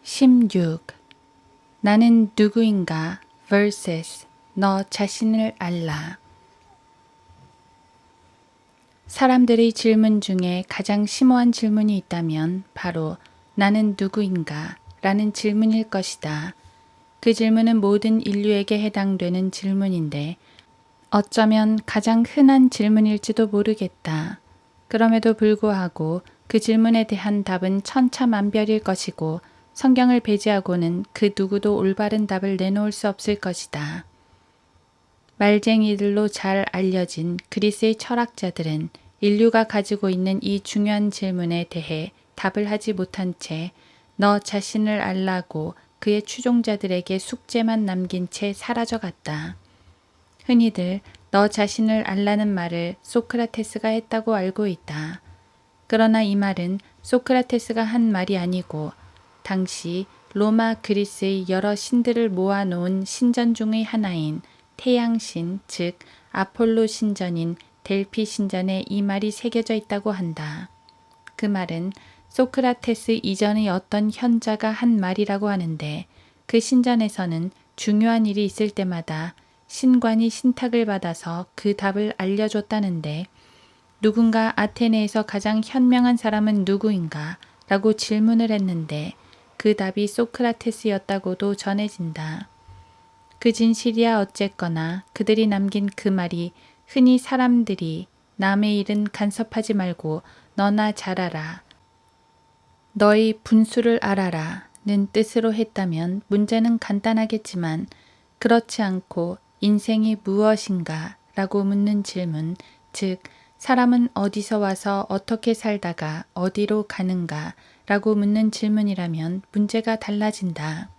16. 나는 누구인가 vs 너 자신을 알라. 사람들의 질문 중에 가장 심오한 질문이 있다면 바로 나는 누구인가 라는 질문일 것이다. 그 질문은 모든 인류에게 해당되는 질문인데 어쩌면 가장 흔한 질문일지도 모르겠다. 그럼에도 불구하고 그 질문에 대한 답은 천차만별일 것이고 성경을 배제하고는 그 누구도 올바른 답을 내놓을 수 없을 것이다. 말쟁이들로 잘 알려진 그리스의 철학자들은 인류가 가지고 있는 이 중요한 질문에 대해 답을 하지 못한 채 너 자신을 알라고 그의 추종자들에게 숙제만 남긴 채 사라져갔다. 흔히들 너 자신을 알라는 말을 소크라테스가 했다고 알고 있다. 그러나 이 말은 소크라테스가 한 말이 아니고 당시 로마 그리스의 여러 신들을 모아놓은 신전 중의 하나인 태양신, 즉 아폴로 신전인 델피 신전에 이 말이 새겨져 있다고 한다. 그 말은 소크라테스 이전의 어떤 현자가 한 말이라고 하는데 그 신전에서는 중요한 일이 있을 때마다 신관이 신탁을 받아서 그 답을 알려줬다는데 누군가 아테네에서 가장 현명한 사람은 누구인가? 라고 질문을 했는데 그 답이 소크라테스였다고도 전해진다. 그 진실이야 어쨌거나 그들이 남긴 그 말이 흔히 사람들이 남의 일은 간섭하지 말고 너나 잘하라. 너의 분수를 알아라 는 뜻으로 했다면 문제는 간단하겠지만 그렇지 않고 인생이 무엇인가 라고 묻는 질문, 즉 사람은 어디서 와서 어떻게 살다가 어디로 가는가 라고 묻는 질문이라면 문제가 달라진다.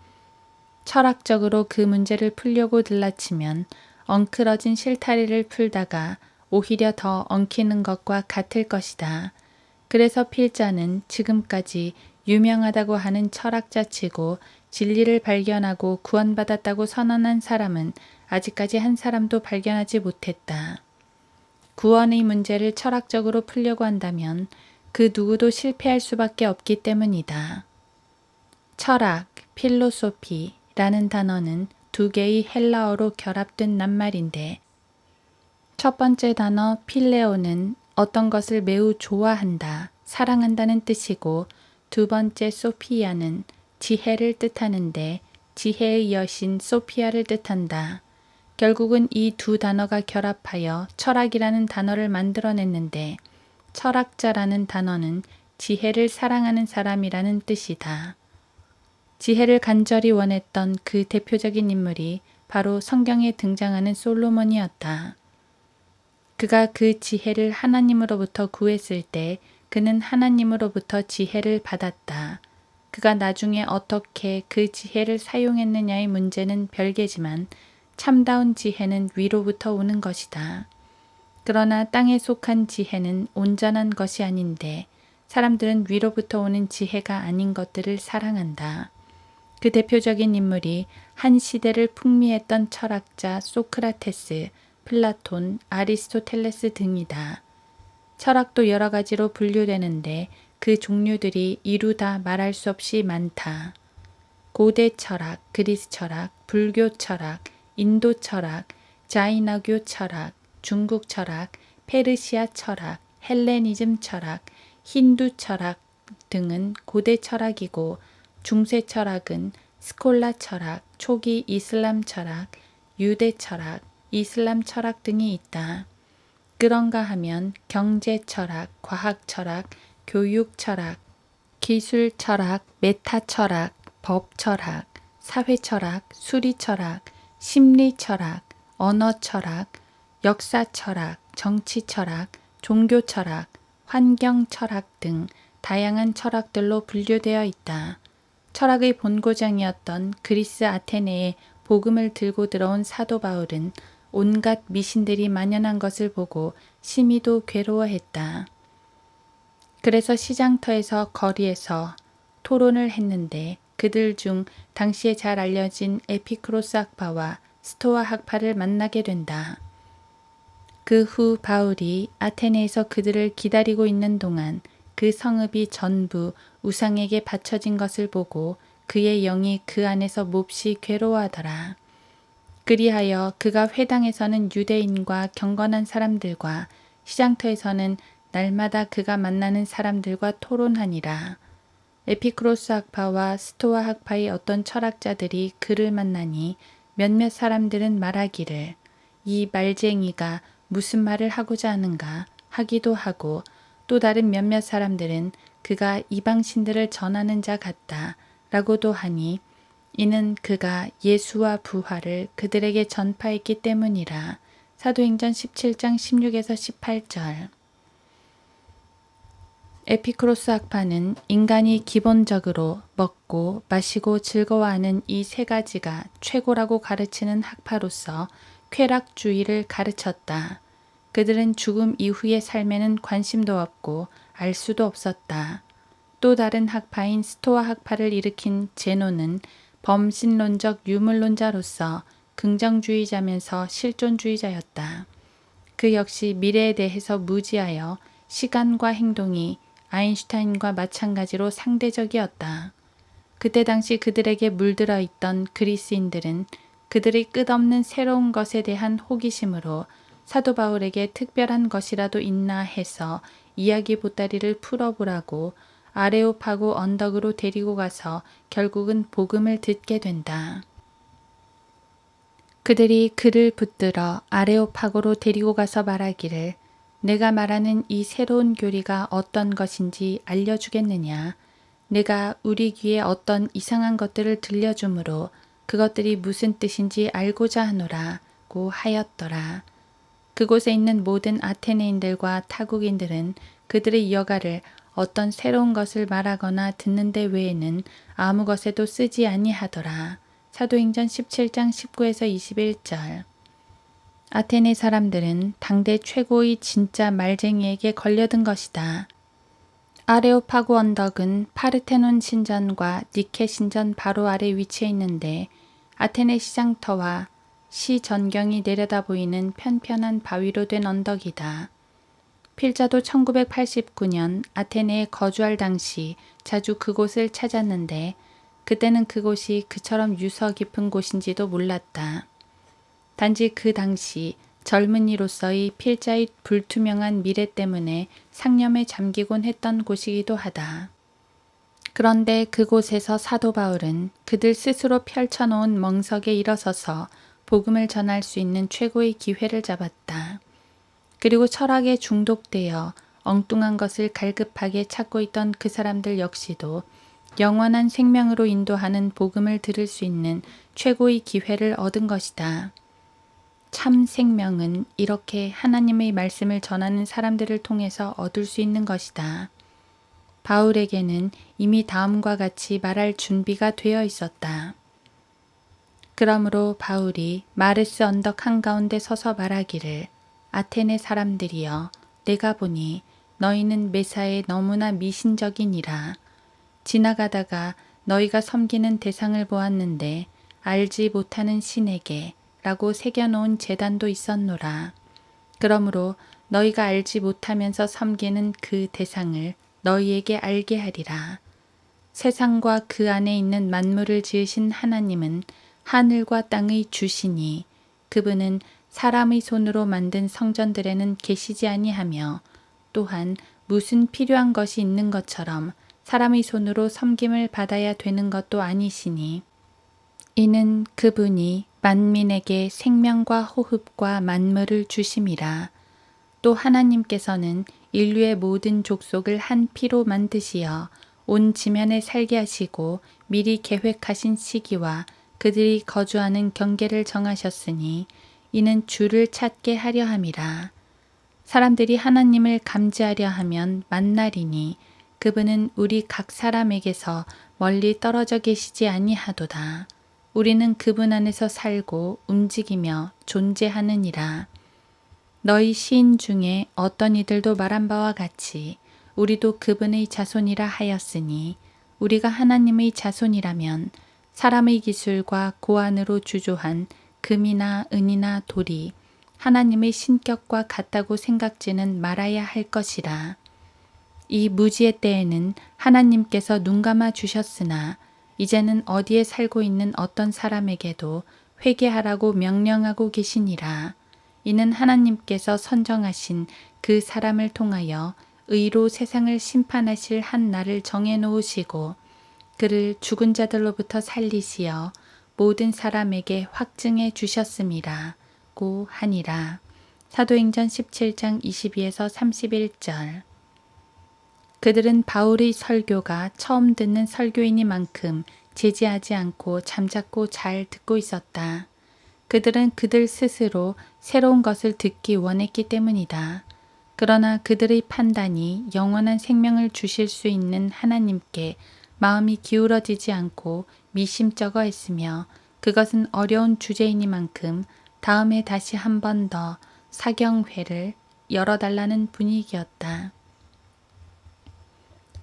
철학적으로 그 문제를 풀려고 들라치면 엉클어진 실타래를 풀다가 오히려 더 엉키는 것과 같을 것이다. 그래서 필자는 지금까지 유명하다고 하는 철학자치고 진리를 발견하고 구원받았다고 선언한 사람은 아직까지 한 사람도 발견하지 못했다. 구원의 문제를 철학적으로 풀려고 한다면 그 누구도 실패할 수밖에 없기 때문이다. 철학, 필로소피라는 단어는 두 개의 헬라어로 결합된 낱말인데 첫 번째 단어 필레오는 어떤 것을 매우 좋아한다, 사랑한다는 뜻이고 두 번째 소피아는 지혜를 뜻하는데 지혜의 여신 소피아를 뜻한다. 결국은 이 두 단어가 결합하여 철학이라는 단어를 만들어냈는데 철학자라는 단어는 지혜를 사랑하는 사람이라는 뜻이다. 지혜를 간절히 원했던 그 대표적인 인물이 바로 성경에 등장하는 솔로몬이었다. 그가 그 지혜를 하나님으로부터 구했을 때 그는 하나님으로부터 지혜를 받았다. 그가 나중에 어떻게 그 지혜를 사용했느냐의 문제는 별개지만 참다운 지혜는 위로부터 오는 것이다. 그러나 땅에 속한 지혜는 온전한 것이 아닌데 사람들은 위로부터 오는 지혜가 아닌 것들을 사랑한다. 그 대표적인 인물이 한 시대를 풍미했던 철학자 소크라테스, 플라톤, 아리스토텔레스 등이다. 철학도 여러 가지로 분류되는데 그 종류들이 이루다 말할 수 없이 많다. 고대 철학, 그리스 철학, 불교 철학, 인도 철학, 자이나교 철학, 중국 철학, 페르시아 철학, 헬레니즘 철학, 힌두 철학 등은 고대 철학이고 중세 철학은 스콜라 철학, 초기 이슬람 철학, 유대 철학, 이슬람 철학 등이 있다. 그런가 하면 경제 철학, 과학 철학, 교육 철학, 기술 철학, 메타 철학, 법 철학, 사회 철학, 수리 철학, 심리 철학, 언어 철학, 역사 철학, 정치 철학, 종교 철학, 환경 철학 등 다양한 철학들로 분류되어 있다. 철학의 본고장이었던 그리스 아테네에 복음을 들고 들어온 사도 바울은 온갖 미신들이 만연한 것을 보고 심히도 괴로워했다. 그래서 시장터에서 거리에서 토론을 했는데 그들 중 당시에 잘 알려진 에피크로스 학파와 스토아 학파를 만나게 된다. 그 후 바울이 아테네에서 그들을 기다리고 있는 동안 그 성읍이 전부 우상에게 바쳐진 것을 보고 그의 영이 그 안에서 몹시 괴로워하더라. 그리하여 그가 회당에서는 유대인과 경건한 사람들과 시장터에서는 날마다 그가 만나는 사람들과 토론하니라. 에피크로스 학파와 스토아 학파의 어떤 철학자들이 그를 만나니 몇몇 사람들은 말하기를 이 말쟁이가 무슨 말을 하고자 하는가 하기도 하고 또 다른 몇몇 사람들은 그가 이방신들을 전하는 자 같다 라고도 하니 이는 그가 예수와 부활을 그들에게 전파했기 때문이라. 사도행전 17장 16에서 18절. 에피크로스 학파는 인간이 기본적으로 먹고 마시고 즐거워하는 이 세 가지가 최고라고 가르치는 학파로서 쾌락주의를 가르쳤다. 그들은 죽음 이후의 삶에는 관심도 없고 알 수도 없었다. 또 다른 학파인 스토아 학파를 일으킨 제노는 범신론적 유물론자로서 긍정주의자면서 실존주의자였다. 그 역시 미래에 대해서 무지하여 시간과 행동이 아인슈타인과 마찬가지로 상대적이었다. 그때 당시 그들에게 물들어 있던 그리스인들은 그들의 끝없는 새로운 것에 대한 호기심으로 사도 바울에게 특별한 것이라도 있나 해서 이야기 보따리를 풀어보라고 아레오파고 언덕으로 데리고 가서 결국은 복음을 듣게 된다. 그들이 그를 붙들어 아레오파고로 데리고 가서 말하기를 내가 말하는 이 새로운 교리가 어떤 것인지 알려주겠느냐. 내가 우리 귀에 어떤 이상한 것들을 들려주므로 그것들이 무슨 뜻인지 알고자 하노라고 하였더라. 그곳에 있는 모든 아테네인들과 타국인들은 그들의 여가를 어떤 새로운 것을 말하거나 듣는 데 외에는 아무 것에도 쓰지 아니하더라. 사도행전 17장 19에서 21절. 아테네 사람들은 당대 최고의 진짜 말쟁이에게 걸려든 것이다. 아레오파고 언덕은 파르테논 신전과 니케 신전 바로 아래 위치해 있는데 아테네 시장터와 시 전경이 내려다 보이는 편편한 바위로 된 언덕이다. 필자도 1989년 아테네에 거주할 당시 자주 그곳을 찾았는데 그때는 그곳이 그처럼 유서 깊은 곳인지도 몰랐다. 단지 그 당시 젊은이로서의 필자의 불투명한 미래 때문에 상념에 잠기곤 했던 곳이기도 하다. 그런데 그곳에서 사도 바울은 그들 스스로 펼쳐놓은 멍석에 일어서서 복음을 전할 수 있는 최고의 기회를 잡았다. 그리고 철학에 중독되어 엉뚱한 것을 갈급하게 찾고 있던 그 사람들 역시도 영원한 생명으로 인도하는 복음을 들을 수 있는 최고의 기회를 얻은 것이다. 참 생명은 이렇게 하나님의 말씀을 전하는 사람들을 통해서 얻을 수 있는 것이다. 바울에게는 이미 다음과 같이 말할 준비가 되어 있었다. 그러므로 바울이 마르스 언덕 한가운데 서서 말하기를 아테네 사람들이여 내가 보니 너희는 매사에 너무나 미신적이니라. 지나가다가 너희가 섬기는 대상을 보았는데 알지 못하는 신에게 라고 새겨놓은 제단도 있었노라. 그러므로 너희가 알지 못하면서 섬기는 그 대상을 너희에게 알게 하리라. 세상과 그 안에 있는 만물을 지으신 하나님은 하늘과 땅의 주시니 그분은 사람의 손으로 만든 성전들에는 계시지 아니하며 또한 무슨 필요한 것이 있는 것처럼 사람의 손으로 섬김을 받아야 되는 것도 아니시니 이는 그분이 만민에게 생명과 호흡과 만물을 주심이라. 또 하나님께서는 인류의 모든 족속을 한 피로 만드시어 온 지면에 살게 하시고 미리 계획하신 시기와 그들이 거주하는 경계를 정하셨으니 이는 주를 찾게 하려 함이라. 사람들이 하나님을 감지하려 하면 만나리니 그분은 우리 각 사람에게서 멀리 떨어져 계시지 아니하도다. 우리는 그분 안에서 살고 움직이며 존재하느니라. 너희 시인 중에 어떤 이들도 말한 바와 같이 우리도 그분의 자손이라 하였으니 우리가 하나님의 자손이라면 사람의 기술과 고안으로 주조한 금이나 은이나 돌이 하나님의 신격과 같다고 생각지는 말아야 할 것이라. 이 무지의 때에는 하나님께서 눈감아 주셨으나 이제는 어디에 살고 있는 어떤 사람에게도 회개하라고 명령하고 계시니라. 이는 하나님께서 선정하신 그 사람을 통하여 의로 세상을 심판하실 한 날을 정해 놓으시고 그를 죽은 자들로부터 살리시어 모든 사람에게 확증해 주셨음이라 고 하니라. 사도행전 17장 22에서 31절. 그들은 바울의 설교가 처음 듣는 설교이니만큼 제지하지 않고 잠자코 잘 듣고 있었다. 그들은 그들 스스로 새로운 것을 듣기 원했기 때문이다. 그러나 그들의 판단이 영원한 생명을 주실 수 있는 하나님께 마음이 기울어지지 않고 미심쩍어 했으며 그것은 어려운 주제이니만큼 다음에 다시 한 번 더 사경회를 열어달라는 분위기였다.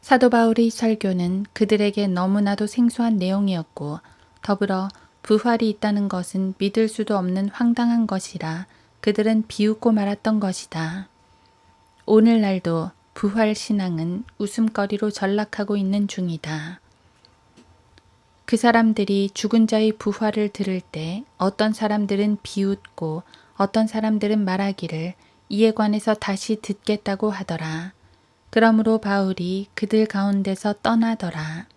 사도 바울의 설교는 그들에게 너무나도 생소한 내용이었고 더불어 부활이 있다는 것은 믿을 수도 없는 황당한 것이라 그들은 비웃고 말았던 것이다. 오늘날도 부활 신앙은 웃음거리로 전락하고 있는 중이다. 그 사람들이 죽은 자의 부활을 들을 때 어떤 사람들은 비웃고 어떤 사람들은 말하기를 이에 관해서 다시 듣겠다고 하더라. 그러므로 바울이 그들 가운데서 떠나더라.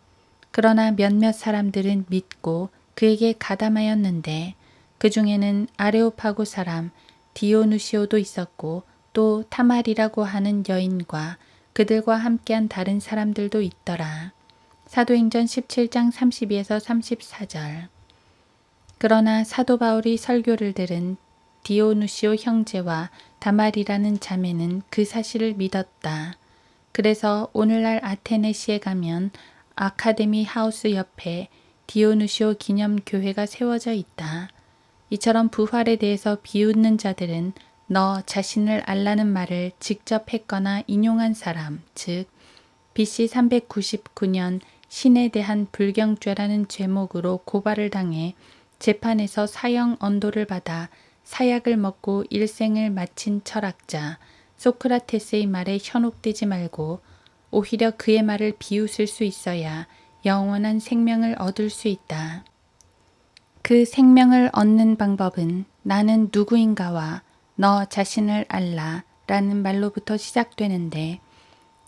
그러나 몇몇 사람들은 믿고 그에게 가담하였는데 그 중에는 아레오파고 사람 디오누시오도 있었고 또 타말이라고 하는 여인과 그들과 함께한 다른 사람들도 있더라. 사도행전 17장 32에서 34절. 그러나 사도 바울이 설교를 들은 디오누시오 형제와 다말이라는 자매는 그 사실을 믿었다. 그래서 오늘날 아테네시에 가면 아카데미 하우스 옆에 디오누시오 기념교회가 세워져 있다. 이처럼 부활에 대해서 비웃는 자들은 너 자신을 알라는 말을 직접 했거나 인용한 사람, 즉 BC 399년 신에 대한 불경죄라는 제목으로 고발을 당해 재판에서 사형 언도를 받아 사약을 먹고 일생을 마친 철학자 소크라테스의 말에 현혹되지 말고 오히려 그의 말을 비웃을 수 있어야 영원한 생명을 얻을 수 있다. 그 생명을 얻는 방법은 나는 누구인가와 너 자신을 알라 라는 말로부터 시작되는데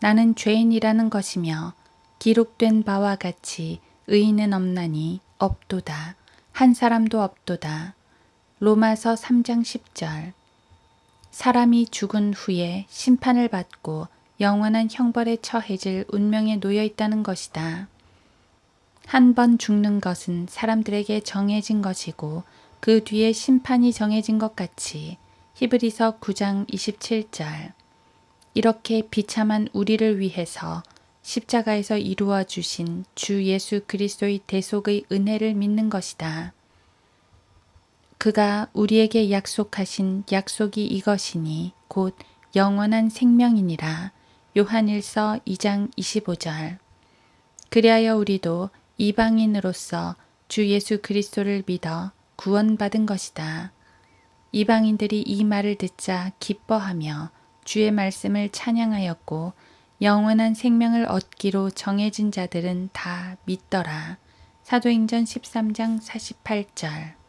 나는 죄인이라는 것이며 기록된 바와 같이 의인은 없나니 없도다. 한 사람도 없도다. 로마서 3장 10절. 사람이 죽은 후에 심판을 받고 영원한 형벌에 처해질 운명에 놓여 있다는 것이다. 한 번 죽는 것은 사람들에게 정해진 것이고 그 뒤에 심판이 정해진 것 같이 히브리서 9장 27절. 이렇게 비참한 우리를 위해서 십자가에서 이루어 주신 주 예수 그리스도의 대속의 은혜를 믿는 것이다. 그가 우리에게 약속하신 약속이 이것이니 곧 영원한 생명이니라. 요한일서 2장 25절. 그리하여 우리도 이방인으로서 주 예수 그리스도를 믿어 구원받은 것이다. 이방인들이 이 말을 듣자 기뻐하며 주의 말씀을 찬양하였고 영원한 생명을 얻기로 정해진 자들은 다 믿더라. 사도행전 13장 48절.